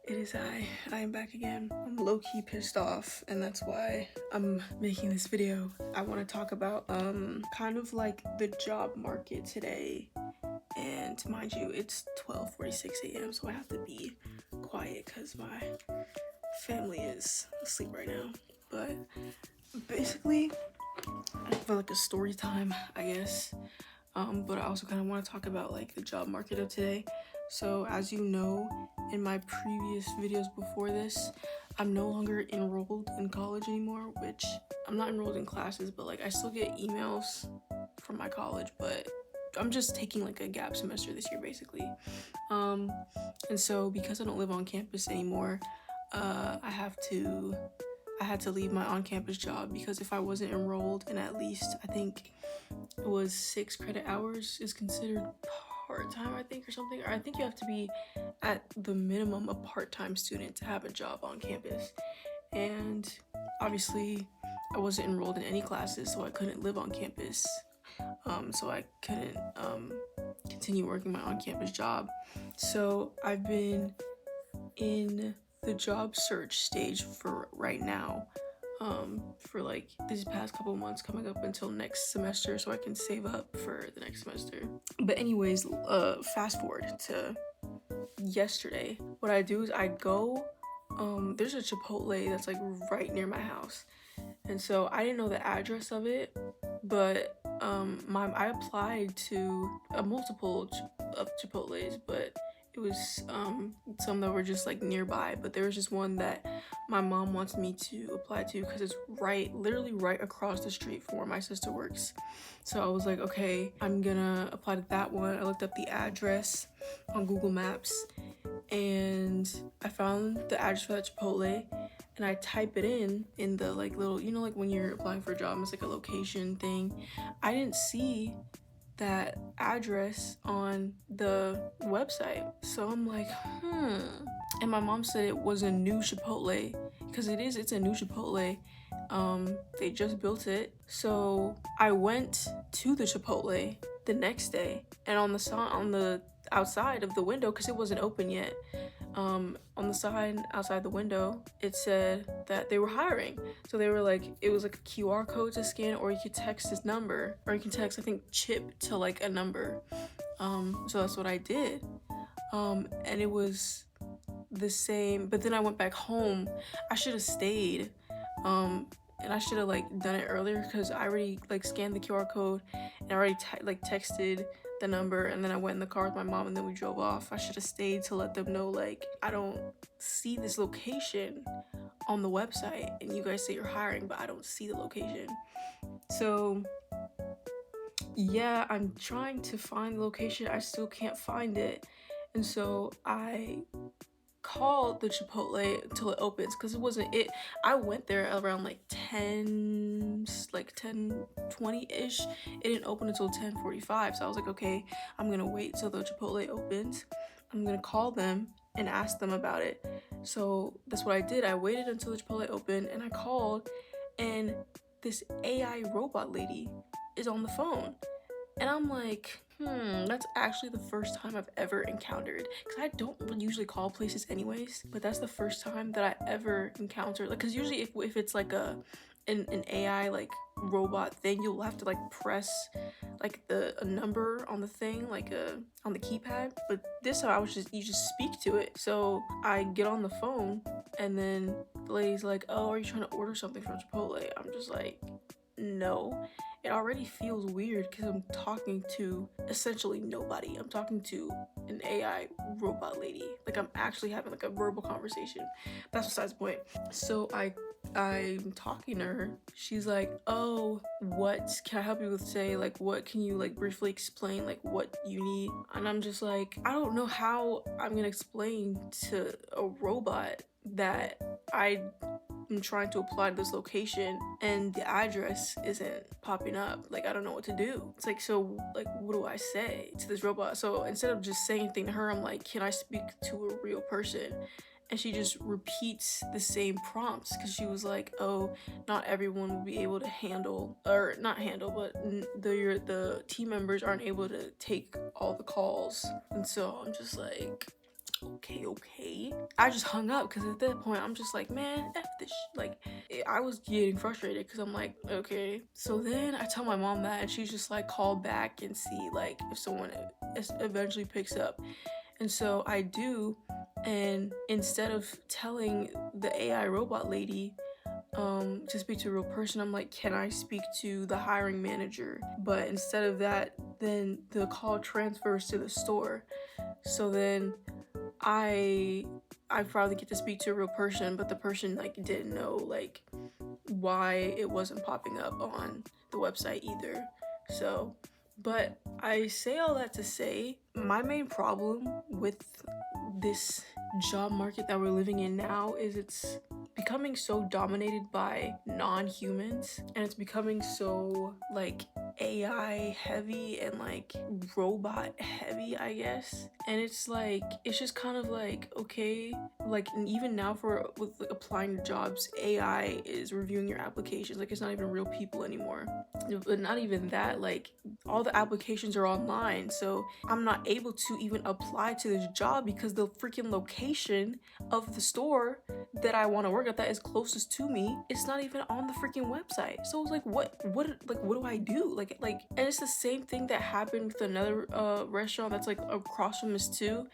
It is I am back again. I'm low-key pissed off, and that's why I'm making this video. I want to talk about kind of like the job market today. And mind you, it's 12:46 a.m. so I have to be quiet because my family is asleep right now. But basically, I feel like a story time, I guess. But I also kind of want to talk about like the job market of today. So as you know, in my previous videos before this, I'm no longer enrolled in college anymore, which I'm not enrolled in classes, but like I still get emails from my college, but I'm just taking like a gap semester this year basically. And so because I don't live on campus anymore, I had to leave my on-campus job because if I wasn't enrolled in at least, I think it was 6 credit hours is considered part-time, I think, or something. Or I think you have to be at the minimum a part-time student to have a job on campus. And obviously, I wasn't enrolled in any classes, so I couldn't live on campus. So I couldn't continue working my on-campus job. So I've been in the job search stage for right now, for like these past couple months coming up until next semester so I can save up for the next semester. But anyways, fast forward to yesterday. What I do is I go, there's a Chipotle that's like right near my house. And so I didn't know the address of it, but I applied to a multiple of Chipotles, but it was some that were just like nearby. But there was just one that my mom wants me to apply to because it's literally right across the street from where my sister works. So I was like, okay, I'm gonna apply to that one. I looked up the address on Google Maps and I found the address for that Chipotle, and I type it in the like little, you know, like when you're applying for a job, it's like a location thing. I didn't see that address on the website, so I'm like, and my mom said it was a new Chipotle because it's a new Chipotle. They just built it. So I went to the Chipotle the next day, and on the outside of the window, because it wasn't open yet, on the sign outside the window, it said that they were hiring. So they were like, it was like a QR code to scan, or you could text this number, or you can text, I think, Chip to like a number. So that's what I did. And it was the same, but then I went back home. I should have stayed. And I should have like done it earlier because I already like scanned the QR code and I already texted the number, and then I went in the car with my mom and then we drove off. I should have stayed to let them know, like, I don't see this location on the website and you guys say you're hiring, but I don't see the location. So yeah, I'm trying to find the location. I still can't find it. And so I called the Chipotle until it opens because it wasn't it. I went there around like 10:20-ish. It didn't open until 10:45, so I was like, okay, I'm gonna wait till the Chipotle opens. I'm gonna call them and ask them about it. So that's what I did. I waited until the Chipotle opened and I called, and this AI robot lady is on the phone. And I'm like, that's actually the first time I've ever encountered, because I don't usually call places anyways, but that's the first time that I ever encountered, like, because usually if it's like an AI like robot thing, you'll have to like press like a number on the thing, like on the keypad, but this time you just speak to it. So I get on the phone and then the lady's like, oh, are you trying to order something from Chipotle? I'm just like, no. It already feels weird because I'm talking to essentially nobody. I'm talking to an AI robot lady. Like, I'm actually having like a verbal conversation. That's besides the point. So I'm talking to her. She's like, oh, what can I help you with today? Like, what can you like briefly explain, like what you need? And I'm just like, I don't know how I'm gonna explain to a robot that I'm trying to apply to this location and the address isn't popping up. Like, I don't know what to do. It's like, so like, what do I say to this robot? So instead of just saying anything to her, I'm like, can I speak to a real person? And she just repeats the same prompts because she was like, oh, not everyone will be able to handle, or not handle, but the team members aren't able to take all the calls. And so I'm just like, okay. I just hung up because at that point I'm just like, man, F this like, I was getting frustrated because I'm like, okay. So then I tell my mom that, and she's just like, call back and see like if someone eventually picks up. And so I do, and instead of telling the AI robot lady to speak to a real person, I'm like, can I speak to the hiring manager? But instead of that, then the call transfers to the store. So then I probably get to speak to a real person, but the person like didn't know like why it wasn't popping up on the website either. So, but I say all that to say, my main problem with this job market that we're living in now is it's becoming so dominated by non-humans, and it's becoming so like AI heavy and like robot heavy, I guess. And it's like, it's just kind of like, okay, like, and even now for with like, applying to jobs, AI is reviewing your applications. Like, it's not even real people anymore. But not even that, like, all the applications are online, so I'm not able to even apply to this job because the freaking location of the store that I want to work at that is closest to me, it's not even on the freaking website. So it's like, what do I do? Like, and it's the same thing that happened with another restaurant that's like across from us too.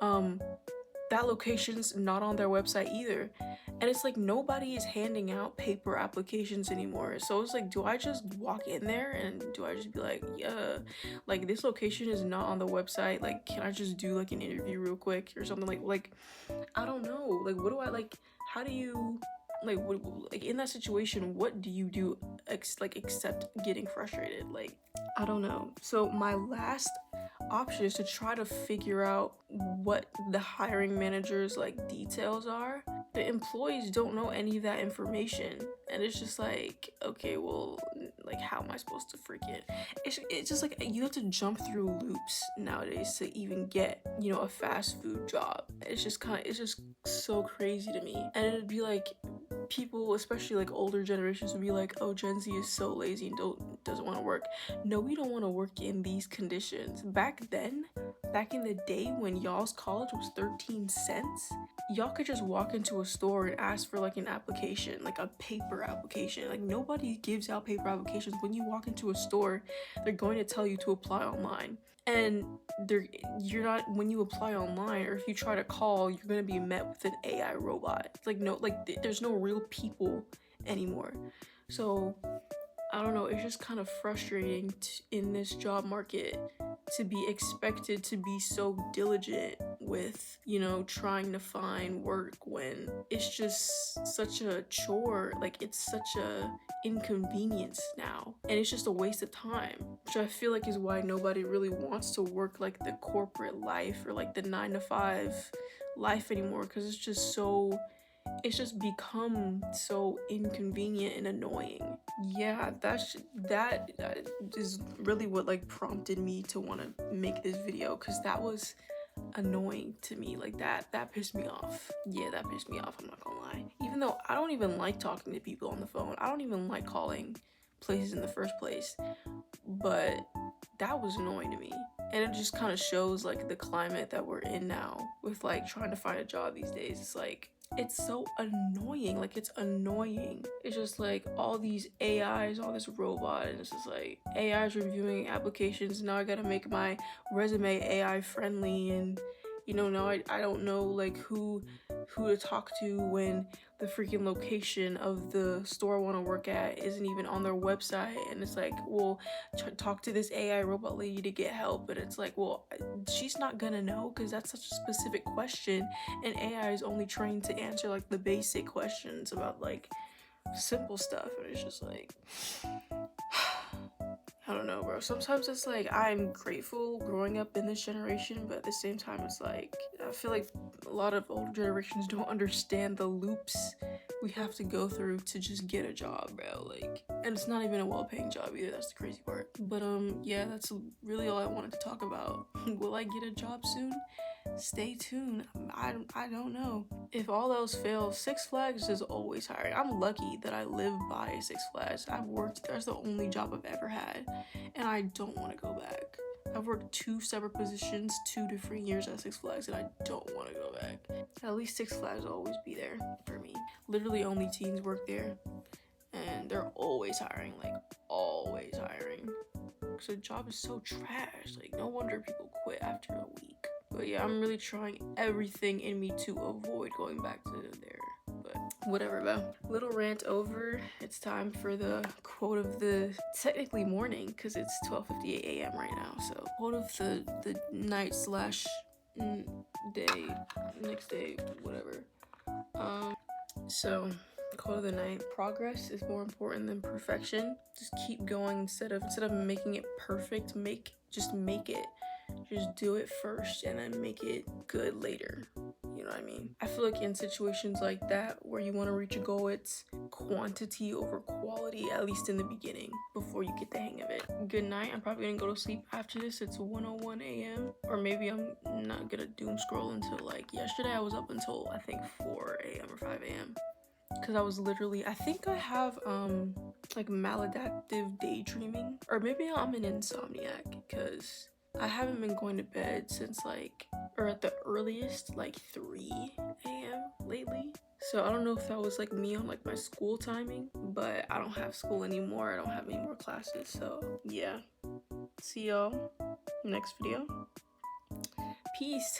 That location's not on their website either. And it's like, nobody is handing out paper applications anymore. So it's like, do I just walk in there and do I just be like, yeah, like this location is not on the website, like can I just do like an interview real quick or something? Like I don't know, like what do I like, how do you like what, like in that situation, what do you do except getting frustrated? Like I don't know. So my last option is to try to figure out what the hiring manager's like details are. The employees don't know any of that information, and it's just like, okay, well, like how am I supposed to freaking, it's just like you have to jump through loops nowadays to even get, you know, a fast food job. It's just so crazy to me. And it'd be like, people, especially like older generations, would be like, oh, Gen Z is so lazy and doesn't want to work. No, we don't want to work in these conditions. Back then, back in the day when y'all's college was 13 cents, y'all could just walk into a store and ask for like an application, like a paper application. Like nobody gives out paper applications. When you walk into a store, they're going to tell you to apply online. And you're not, when you apply online or if you try to call, you're going to be met with an AI robot. It's like, no, like there's no real people anymore. So I don't know, it's just kind of frustrating in this job market to be expected to be so diligent with, you know, trying to find work when it's just such a chore. Like it's such a inconvenience now, and it's just a waste of time, which I feel like is why nobody really wants to work like the corporate life or like the 9 to 5 life anymore, because it's just become so inconvenient and annoying. Yeah, that is really what like prompted me to want to make this video, because that was annoying to me. Like that pissed me off. Yeah, that pissed me off, I'm not gonna lie. Even though I don't even like talking to people on the phone, I don't even like calling places in the first place, but that was annoying to me. And it just kind of shows like the climate that we're in now with like trying to find a job these days. It's like, it's so annoying. Like it's annoying. It's just like all these AIs, all this robot, and it's just like AIs reviewing applications. Now I gotta make my resume AI friendly, and you know, now I don't know like who to talk to when the freaking location of the store I want to work at isn't even on their website. And it's like, well, talk to this AI robot lady to get help, but it's like, well, she's not gonna know because that's such a specific question, and AI is only trained to answer like the basic questions about like simple stuff. And it's just like I don't know, bro. Sometimes it's like I'm grateful growing up in this generation, but at the same time it's like I feel like a lot of older generations don't understand the loops we have to go through to just get a job, bro. Like, and it's not even a well-paying job either. That's the crazy part. But yeah, that's really all I wanted to talk about. Will I get a job soon? Stay tuned. I don't know. If all else fails, Six Flags is always hiring. I'm lucky that I live by Six Flags. I've worked, that's the only job I've ever had, and I don't want to go back. I've worked 2 separate positions, 2 different years at Six Flags, and I don't want to go back. At least Six Flags will always be there for me. Literally only teens work there, and they're always hiring, like always hiring. So the job is so trash. Like, no wonder people quit after a week. But yeah, I'm really trying everything in me to avoid going back to there. But whatever, bro. Little rant over. It's time for the quote of the technically morning, because it's 12:58 a.m. right now. So quote of the night slash day, next day, whatever. So quote of the night: progress is more important than perfection. Just keep going instead of making it perfect. Just make it. Just do it first and then make it good later. You know what I mean? I feel like in situations like that where you want to reach a goal, it's quantity over quality, at least in the beginning, before you get the hang of it. Good night. I'm probably gonna go to sleep after this. It's 1:01 a.m. Or maybe I'm not gonna doom scroll until like yesterday. I was up until I think 4 a.m. or 5 a.m. because I was literally, I think I have like maladaptive daydreaming, or maybe I'm an insomniac because I haven't been going to bed since like, or at the earliest, like 3 a.m. lately. So I don't know if that was like me on like my school timing, but I don't have school anymore. I don't have any more classes. So yeah, see y'all next video. Peace.